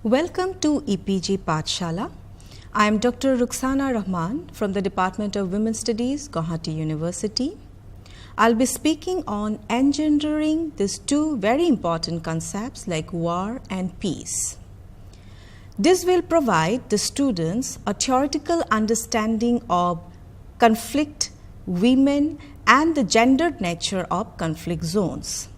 Welcome to EPG Pathshala. I am Dr. Rukhsana Rahman from the Department of Women's Studies, Guwahati University. I'll be speaking on engendering these two very important concepts like war and peace. This will provide the students a theoretical understanding of conflict, women, and the gendered nature of conflict zones.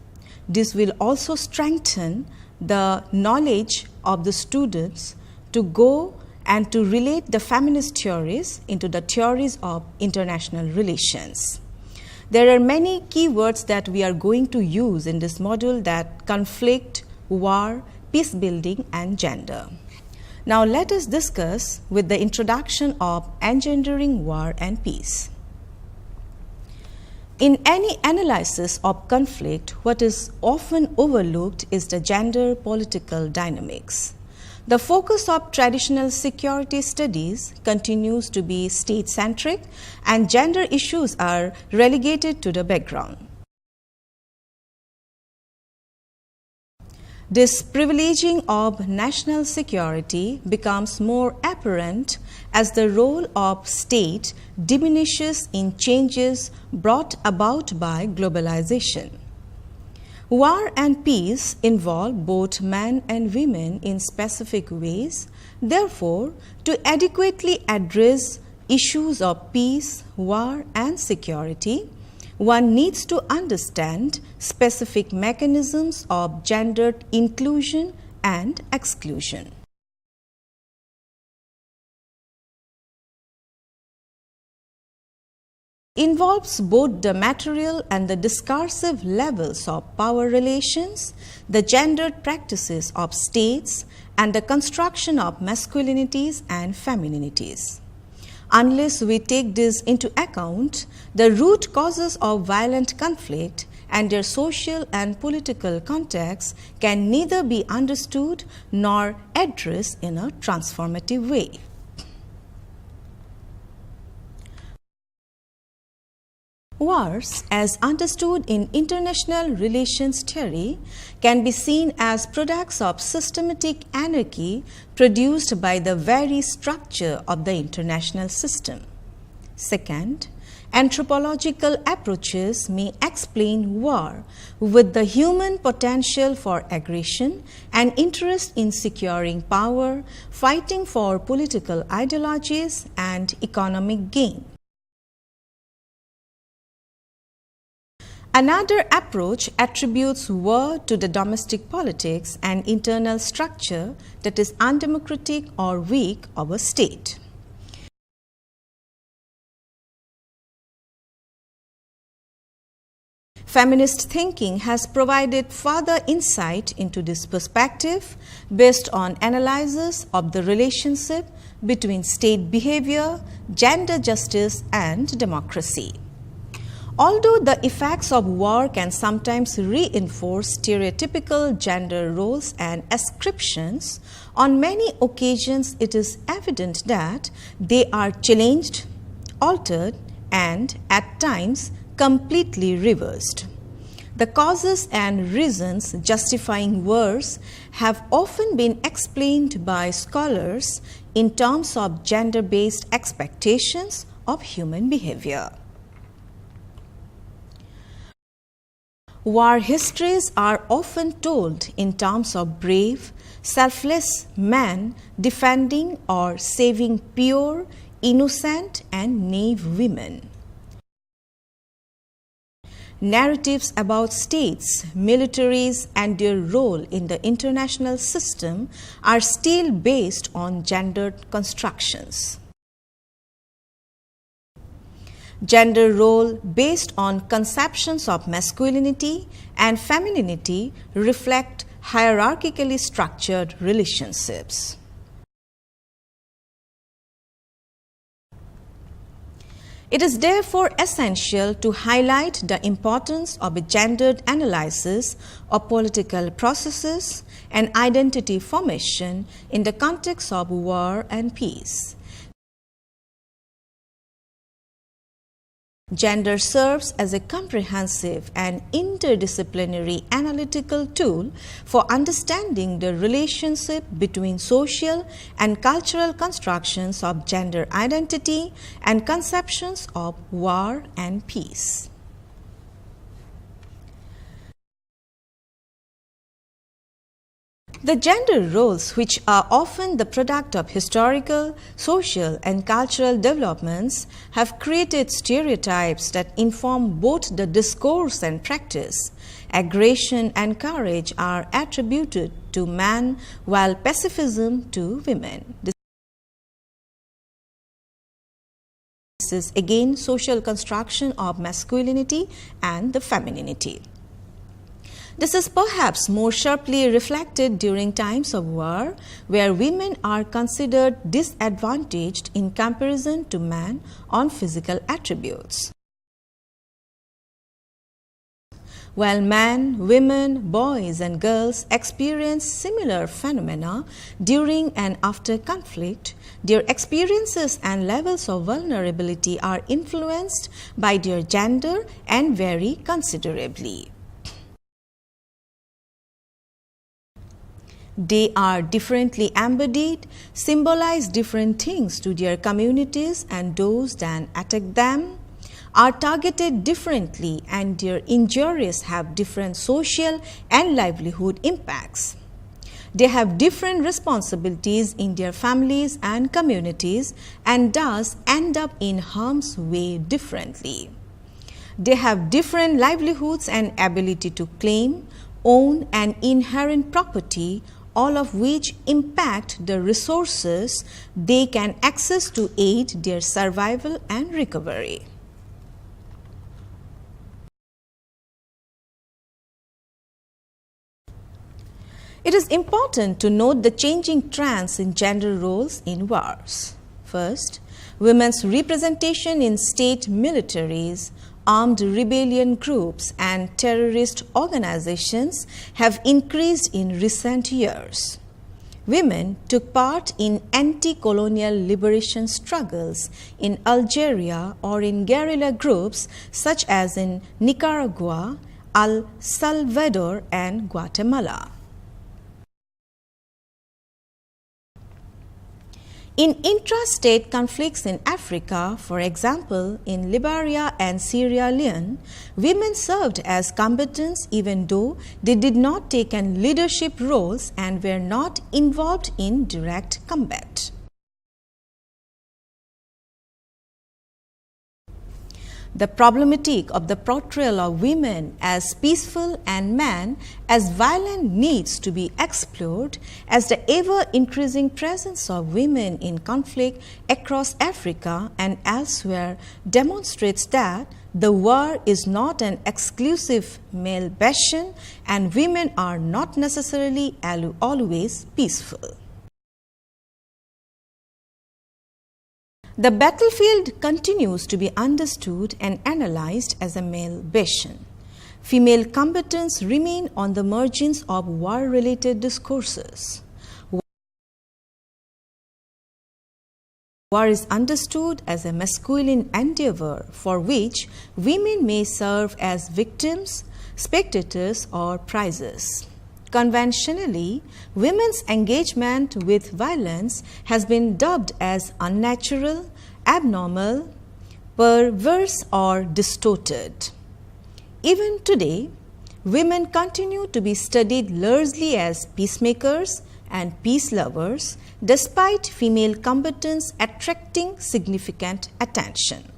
This will also strengthen the knowledge of the students to go and to relate the feminist theories into the theories of international relations. There are many keywords that we are going to use in this module, that conflict, war, peace building, and gender. Now let us discuss with the introduction of engendering war and peace. In any analysis of conflict, what is often overlooked is the gender political dynamics. The focus of traditional security studies continues to be state-centric, and gender issues are relegated to the background. This privileging of national security becomes more apparent as the role of state diminishes in changes brought about by globalization. War and peace involve both men and women in specific ways. Therefore, to adequately address issues of peace, war, and security, one needs to understand specific mechanisms of gendered inclusion and exclusion. Involves both the material and the discursive levels of power relations, the gendered practices of states, and the construction of masculinities and femininities. Unless we take this into account, the root causes of violent conflict and their social and political context can neither be understood nor addressed in a transformative way. Wars, as understood in international relations theory, can be seen as products of systematic anarchy produced by the very structure of the international system. Second, anthropological approaches may explain war with the human potential for aggression and interest in securing power, fighting for political ideologies, and economic gain. Another approach attributes war to the domestic politics and internal structure that is undemocratic or weak of a state. Feminist thinking has provided further insight into this perspective based on analysis of the relationship between state behavior, gender justice, and democracy. Although the effects of war can sometimes reinforce stereotypical gender roles and ascriptions, on many occasions it is evident that they are challenged, altered, and at times completely reversed. The causes and reasons justifying wars have often been explained by scholars in terms of gender-based expectations of human behavior. War histories are often told in terms of brave, selfless men defending or saving pure, innocent, and naive women. Narratives about states, militaries, and their role in the international system are still based on gendered constructions. Gender role based on conceptions of masculinity and femininity reflect hierarchically structured relationships. It is therefore essential to highlight the importance of a gendered analysis of political processes and identity formation in the context of war and peace. Gender serves as a comprehensive and interdisciplinary analytical tool for understanding the relationship between social and cultural constructions of gender identity and conceptions of war and peace. The gender roles, which are often the product of historical, social, and cultural developments, have created stereotypes that inform both the discourse and practice. Aggression and courage are attributed to man, while pacifism to women. This is again social construction of masculinity and the femininity. This is perhaps more sharply reflected during times of war, where women are considered disadvantaged in comparison to men on physical attributes. While men, women, boys and girls experience similar phenomena during and after conflict, their experiences and levels of vulnerability are influenced by their gender and vary considerably. They are differently embodied, symbolize different things to their communities and those that attack them, are targeted differently, and their injuries have different social and livelihood impacts. They have different responsibilities in their families and communities and thus end up in harm's way differently. They have different livelihoods and ability to claim, own and inherent property, all of which impact the resources they can access to aid their survival and recovery. It is important to note the changing trends in gender roles in wars. First, women's representation in state militaries, armed rebellion groups and terrorist organizations have increased in recent years. Women took part in anti-colonial liberation struggles in Algeria or in guerrilla groups such as in Nicaragua, El Salvador and Guatemala. In intrastate conflicts in Africa, for example, in Liberia and Sierra Leone, women served as combatants even though they did not take on leadership roles and were not involved in direct combat. The problematic of the portrayal of women as peaceful and men as violent needs to be explored, as the ever-increasing presence of women in conflict across Africa and elsewhere demonstrates that the war is not an exclusive male passion and women are not necessarily always peaceful. The battlefield continues to be understood and analyzed as a male passion. Female combatants remain on the margins of war-related discourses. War is understood as a masculine endeavor for which women may serve as victims, spectators, or prizes. Conventionally, women's engagement with violence has been dubbed as unnatural, abnormal, perverse, or distorted. Even today, women continue to be studied largely as peacemakers and peace lovers, despite female combatants attracting significant attention.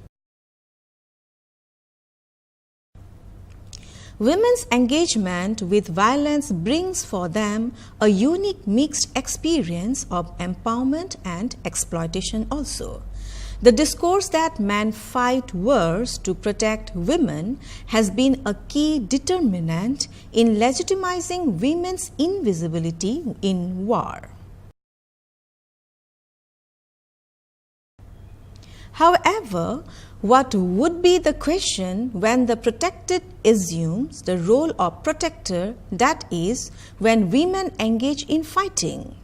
Women's engagement with violence brings for them a unique mixed experience of empowerment and exploitation also. The discourse that men fight wars to protect women has been a key determinant in legitimizing women's invisibility in war. However, what would be the question when the protected assumes the role of protector, that is, when women engage in fighting?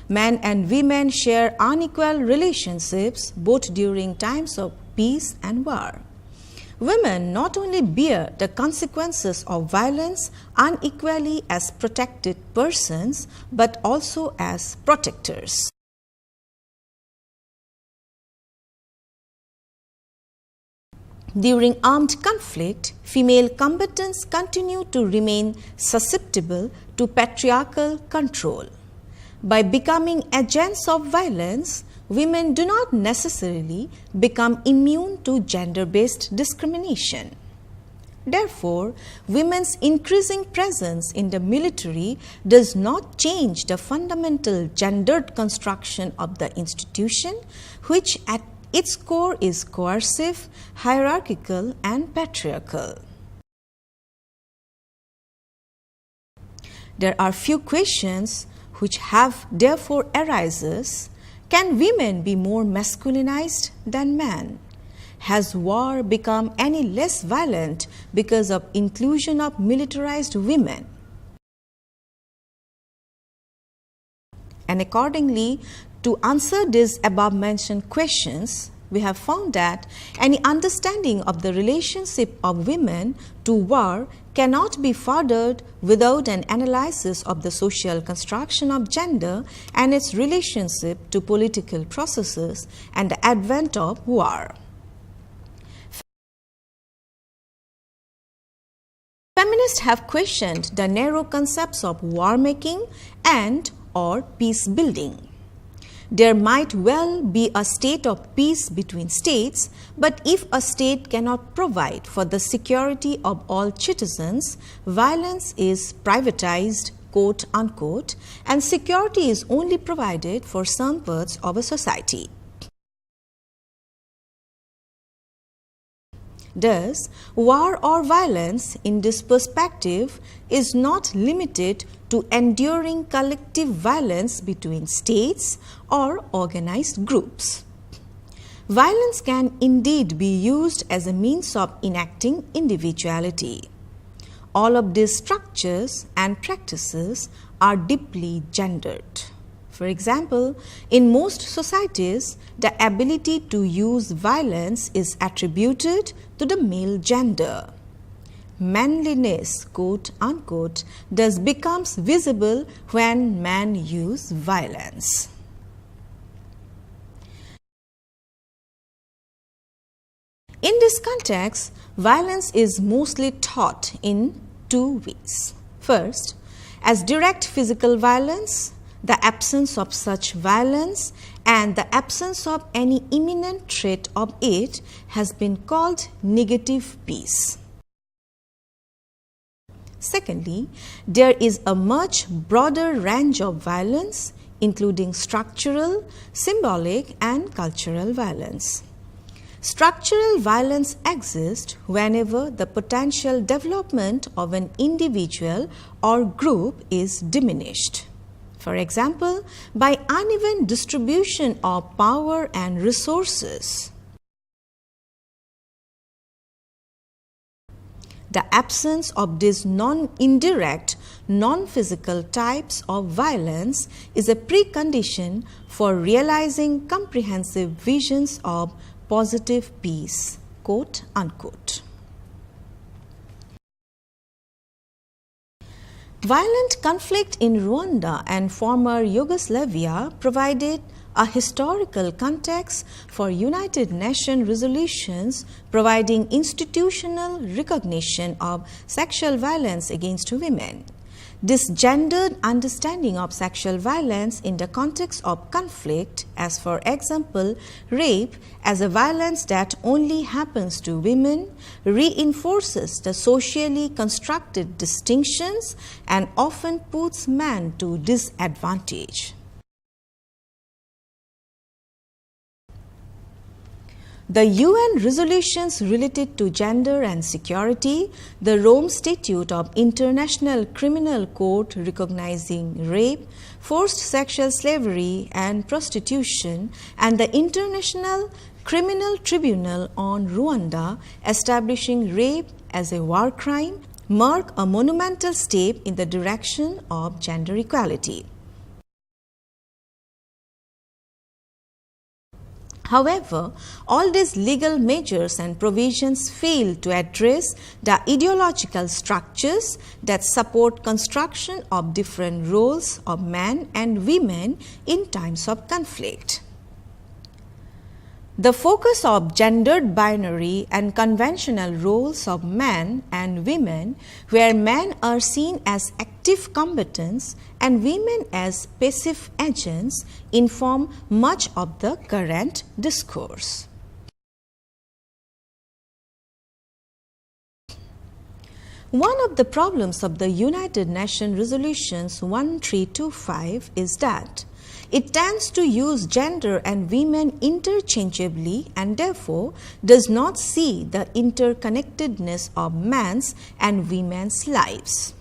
Men and women share unequal relationships both during times of peace and war. women not only bear the consequences of violence unequally as protected persons, but also as protectors. During armed conflict, female combatants continue to remain susceptible to patriarchal control. By becoming agents of violence, women do not necessarily become immune to gender-based discrimination. Therefore, women's increasing presence in the military does not change the fundamental gendered construction of the institution, which at its core is coercive, hierarchical, and patriarchal. There are few questions which have therefore arises. Can women be more masculinized than men? Has war become any less violent because of inclusion of militarized women? And accordingly, to answer these above mentioned questions, we have found that any understanding of the relationship of women to war cannot be furthered without an analysis of the social construction of gender and its relationship to political processes and the advent of war. Feminists have questioned the narrow concepts of war making and or peace building. There might well be a state of peace between states, but if a state cannot provide for the security of all citizens, violence is privatized, quote unquote, and security is only provided for some parts of a society. Thus, war or violence in this perspective is not limited to enduring collective violence between states or organized groups. Violence can indeed be used as a means of enacting individuality. All of these structures and practices are deeply gendered. For example, in most societies, the ability to use violence is attributed to the male gender. Manliness, quote unquote, thus becomes visible when men use violence. In this context, violence is mostly taught in two ways. First, as direct physical violence, the absence of such violence and the absence of any imminent threat of it has been called negative peace. Secondly, there is a much broader range of violence, including structural, symbolic, and cultural violence. Structural violence exists whenever the potential development of an individual or group is diminished. For example, by uneven distribution of power and resources. The absence of these non-indirect, non-physical types of violence is a precondition for realizing comprehensive visions of positive peace, quote unquote. Violent conflict in Rwanda and former Yugoslavia provided a historical context for United Nations resolutions providing institutional recognition of sexual violence against women. This gendered understanding of sexual violence in the context of conflict, as for example, rape as a violence that only happens to women, reinforces the socially constructed distinctions and often puts men to disadvantage. The UN resolutions related to gender and security, the Rome Statute of International Criminal Court recognizing rape, forced sexual slavery and prostitution, and the International Criminal Tribunal on Rwanda establishing rape as a war crime mark a monumental step in the direction of gender equality. However, all these legal measures and provisions fail to address the ideological structures that support construction of different roles of men and women in times of conflict. The focus of gendered binary and conventional roles of men and women, where men are seen as active combatants and women as passive agents, inform much of the current discourse. One of the problems of the United Nations Resolutions 1325 is that it tends to use gender and women interchangeably and therefore does not see the interconnectedness of men's and women's lives.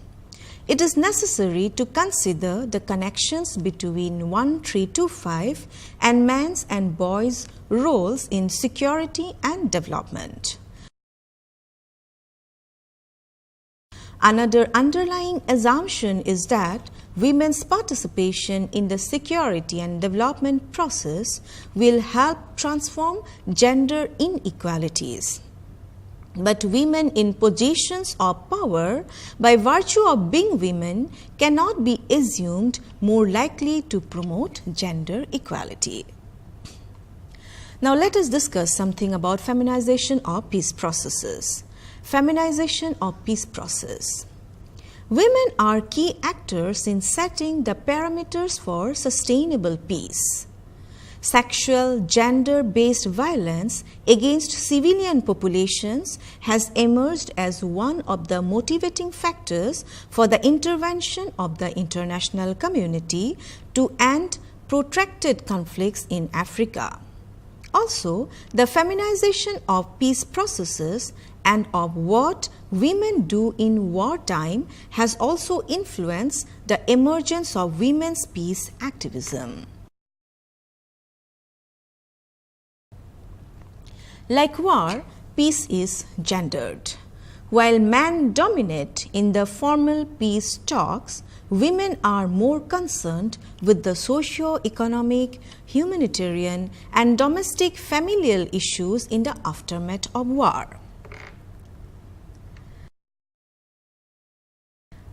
It is necessary to consider the connections between 1325 and men's and boys' roles in security and development. Another underlying assumption is that women's participation in the security and development process will help transform gender inequalities. But women in positions of power, by virtue of being women, cannot be assumed more likely to promote gender equality. Now let us discuss something about feminization of peace processes. Feminization of peace process. Women are key actors in setting the parameters for sustainable peace. Sexual, gender-based violence against civilian populations has emerged as one of the motivating factors for the intervention of the international community to end protracted conflicts in Africa. Also, the feminization of peace processes and of what women do in wartime has also influenced the emergence of women's peace activism. Like war, peace is gendered. While men dominate in the formal peace talks, women are more concerned with the socio-economic, humanitarian, and domestic familial issues in the aftermath of war.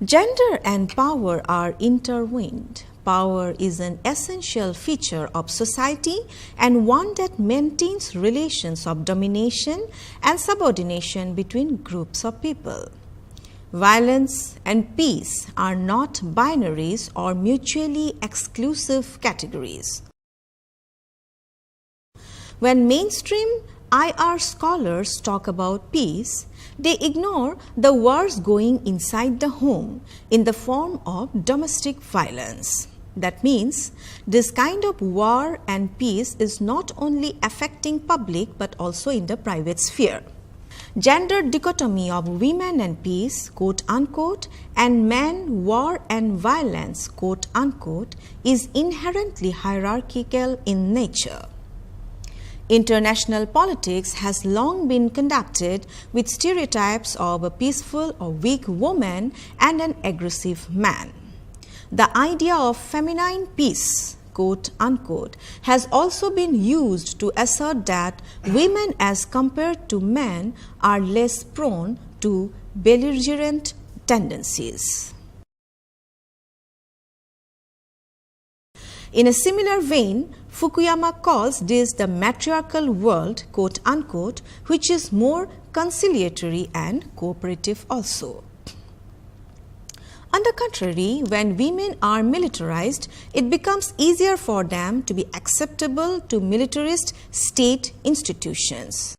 Gender and power are intertwined. Power is an essential feature of society and one that maintains relations of domination and subordination between groups of people. Violence and peace are not binaries or mutually exclusive categories. When mainstream IR scholars talk about peace, they ignore the wars going inside the home in the form of domestic violence. That means this kind of war and peace is not only affecting public but also in the private sphere. Gender dichotomy of women and peace, quote unquote, and men, war and violence, quote unquote, is inherently hierarchical in nature. International politics has long been conducted with stereotypes of a peaceful or weak woman and an aggressive man. The idea of feminine peace, quote unquote, has also been used to assert that women as compared to men are less prone to belligerent tendencies. In a similar vein, Fukuyama calls this the matriarchal world, quote unquote, which is more conciliatory and cooperative also. On the contrary, when women are militarized, it becomes easier for them to be acceptable to militarist state institutions.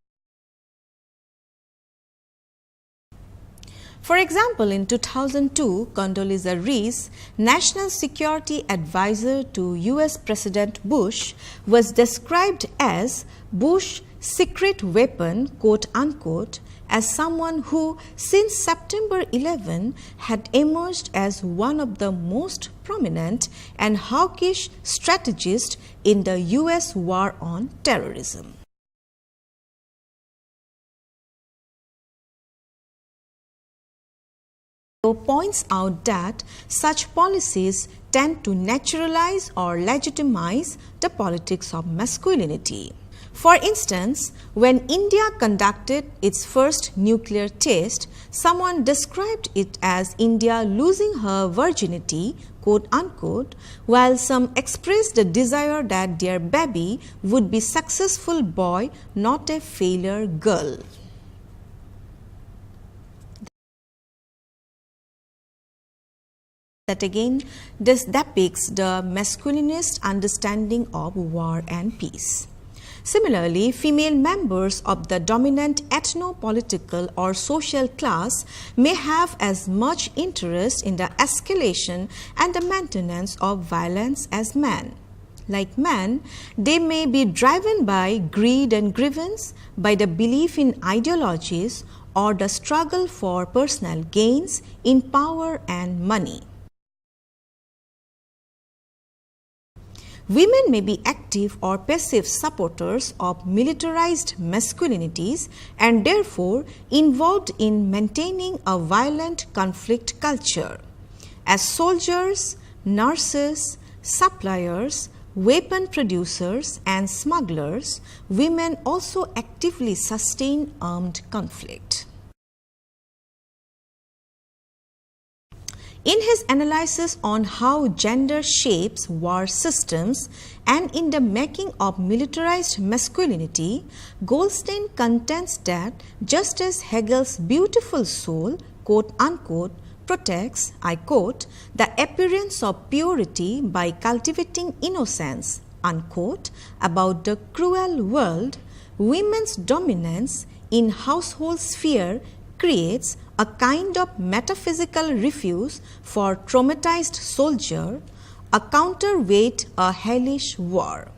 For example, in 2002, Condoleezza Rice, National Security Advisor to US President Bush, was described as Bush's secret weapon, quote unquote, as someone who, since September 11, had emerged as one of the most prominent and hawkish strategists in the US war on terrorism. Points out that such policies tend to naturalize or legitimize the politics of masculinity. For instance, when India conducted its first nuclear test, someone described it as India losing her virginity, quote unquote, while some expressed the desire that their baby would be successful boy, not a failure girl. That again depicts the masculinist understanding of war and peace. Similarly, female members of the dominant ethno-political or social class may have as much interest in the escalation and the maintenance of violence as men. Like men, they may be driven by greed and grievance, by the belief in ideologies, or the struggle for personal gains in power and money. Women may be active or passive supporters of militarized masculinities and therefore involved in maintaining a violent conflict culture. As soldiers, nurses, suppliers, weapon producers and smugglers, women also actively sustain armed conflict. In his analysis on how gender shapes war systems and in the making of militarized masculinity, Goldstein contends that just as Hegel's beautiful soul, quote unquote, protects, I quote, the appearance of purity by cultivating innocence, unquote, about the cruel world, women's dominance in household sphere creates a kind of metaphysical refuge for traumatized soldier, a counterweight a hellish war.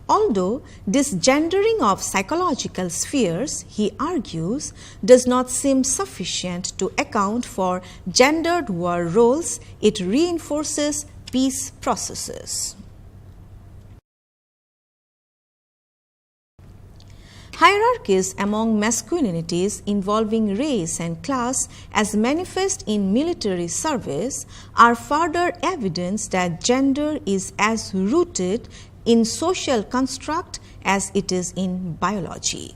Although this gendering of psychological spheres, he argues, does not seem sufficient to account for gendered war roles, it reinforces peace processes. Hierarchies among masculinities involving race and class as manifest in military service are further evidence that gender is as rooted in social construct as it is in biology.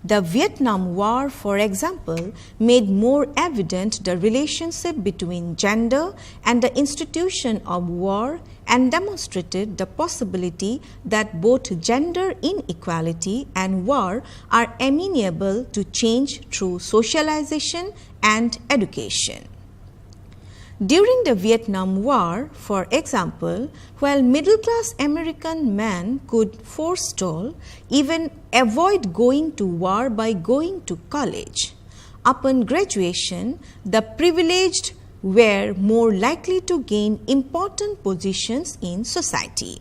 The Vietnam War, for example, made more evident the relationship between gender and the institution of war and demonstrated the possibility that both gender inequality and war are amenable to change through socialization and education. During the Vietnam War, for example, while middle-class American men could forestall, even avoid going to war by going to college, upon graduation, the privileged were more likely to gain important positions in society.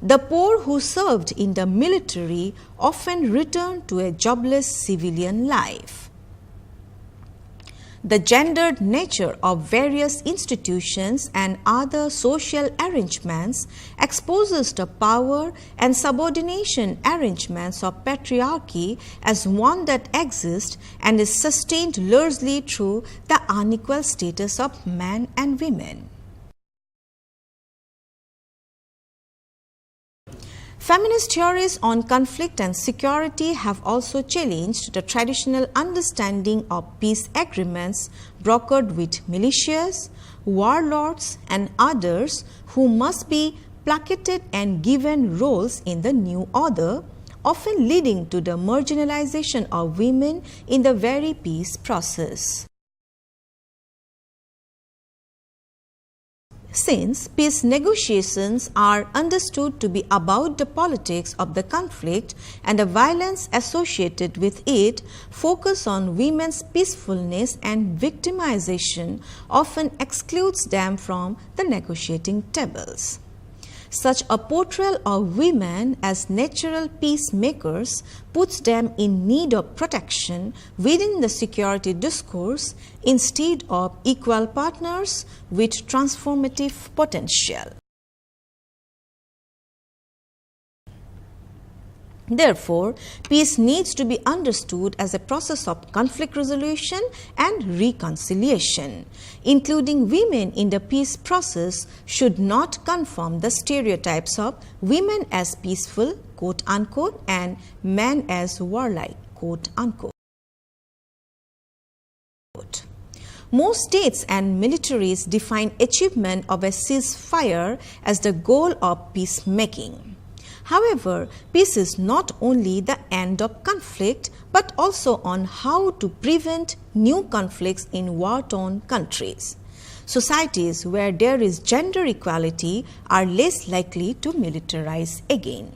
The poor who served in the military often returned to a jobless civilian life. The gendered nature of various institutions and other social arrangements exposes the power and subordination arrangements of patriarchy as one that exists and is sustained largely through the unequal status of men and women. Feminist theories on conflict and security have also challenged the traditional understanding of peace agreements brokered with militias, warlords, and others who must be placated and given roles in the new order, often leading to the marginalization of women in the very peace process. Since peace negotiations are understood to be about the politics of the conflict and the violence associated with it, focus on women's peacefulness and victimization often excludes them from the negotiating tables. Such a portrayal of women as natural peacemakers puts them in need of protection within the security discourse instead of equal partners with transformative potential. Therefore, peace needs to be understood as a process of conflict resolution and reconciliation. Including women in the peace process should not conform the stereotypes of women as peaceful, quote unquote, and men as warlike, quote unquote. Most states and militaries define achievement of a ceasefire as the goal of peacemaking. However, peace is not only the end of conflict but also on how to prevent new conflicts in war-torn countries. Societies where there is gender equality are less likely to militarize again.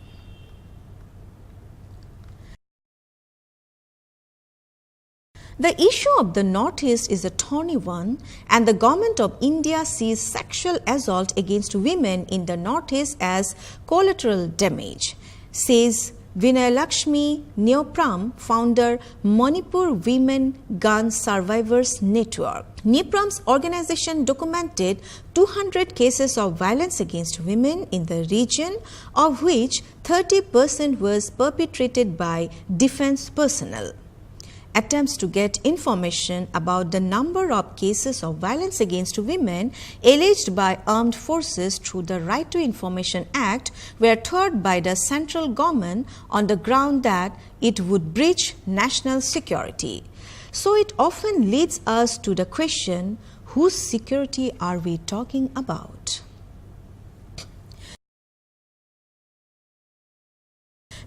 The issue of the Northeast is a thorny one, and the government of India sees sexual assault against women in the Northeast as collateral damage, says Vinayalakshmi Neopram, founder Manipur Women Gun Survivors Network. Neopram's organization documented 200 cases of violence against women in the region, of which 30% was perpetrated by defense personnel. Attempts to get information about the number of cases of violence against women alleged by armed forces through the Right to Information Act were thwarted by the central government on the ground that it would breach national security. So it often leads us to the question, whose security are we talking about?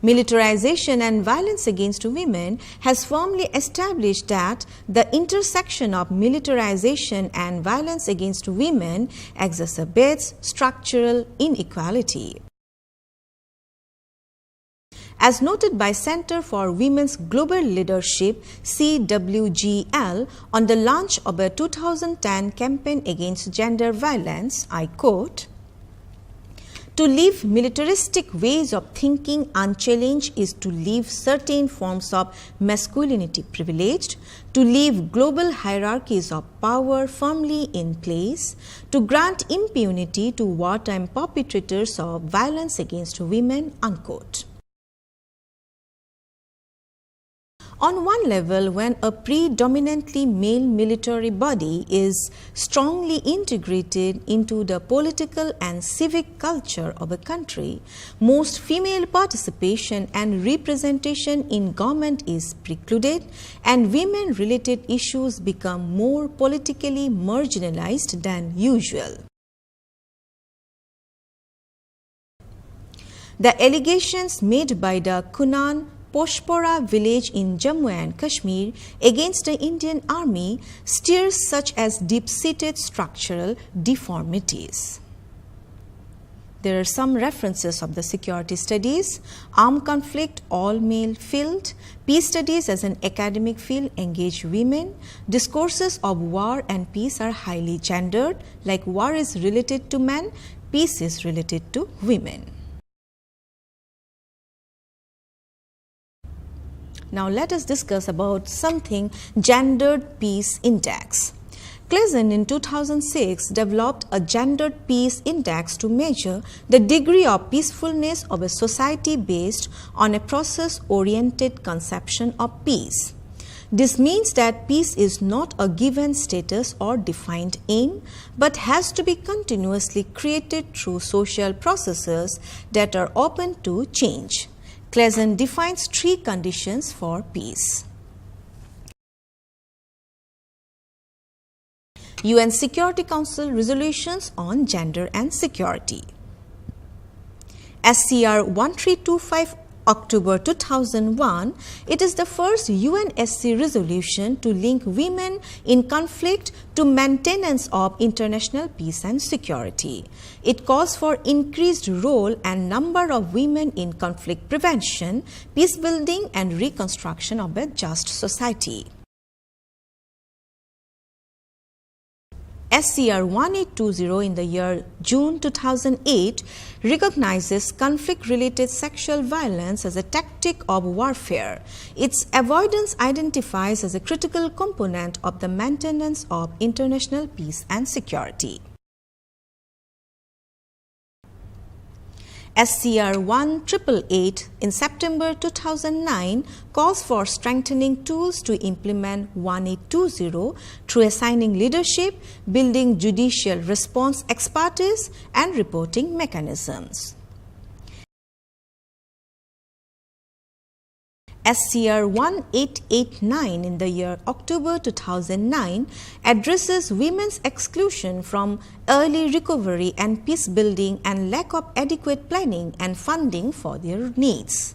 Militarization and violence against women has firmly established that the intersection of militarization and violence against women exacerbates structural inequality. As noted by Center for Women's Global Leadership (CWGL) on the launch of a 2010 campaign against gender violence, I quote, "To leave militaristic ways of thinking unchallenged is to leave certain forms of masculinity privileged, to leave global hierarchies of power firmly in place, to grant impunity to wartime perpetrators of violence against women," unquote. On one level, when a predominantly male military body is strongly integrated into the political and civic culture of a country, most female participation and representation in government is precluded, and women-related issues become more politically marginalized than usual. The allegations made by the Kunan Poshpora village in Jammu and Kashmir against the Indian Army steers such as deep-seated structural deformities. There are some references of the security studies, armed conflict, all-male field, peace studies as an academic field engage women, discourses of war and peace are highly gendered, like war is related to men, peace is related to women. Now let us discuss about something gendered peace index. Clason in 2006 developed a gendered peace index to measure the degree of peacefulness of a society based on a process-oriented conception of peace. This means that peace is not a given status or defined aim, but has to be continuously created through social processes that are open to change. Clason defines 3 conditions for peace. UN Security Council resolutions on gender and security. SCR 1325 October 2001, it is the first UNSC resolution to link women in conflict to maintenance of international peace and security. It calls for increased role and number of women in conflict prevention, peace building and reconstruction of a just society. SCR 1820 in the year June 2008 recognizes conflict-related sexual violence as a tactic of warfare. Its avoidance identifies as a critical component of the maintenance of international peace and security. SCR 1888 in September 2009 calls for strengthening tools to implement 1820 through assigning leadership, building judicial response expertise, and reporting mechanisms. SCR 1889 in the year October 2009 addresses women's exclusion from early recovery and peace building and lack of adequate planning and funding for their needs.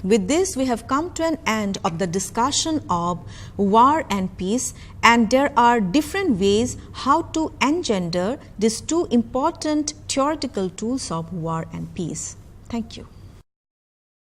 With this, we have come to an end of the discussion of war and peace, and there are different ways how to engender these two important theoretical tools of war and peace. Thank you.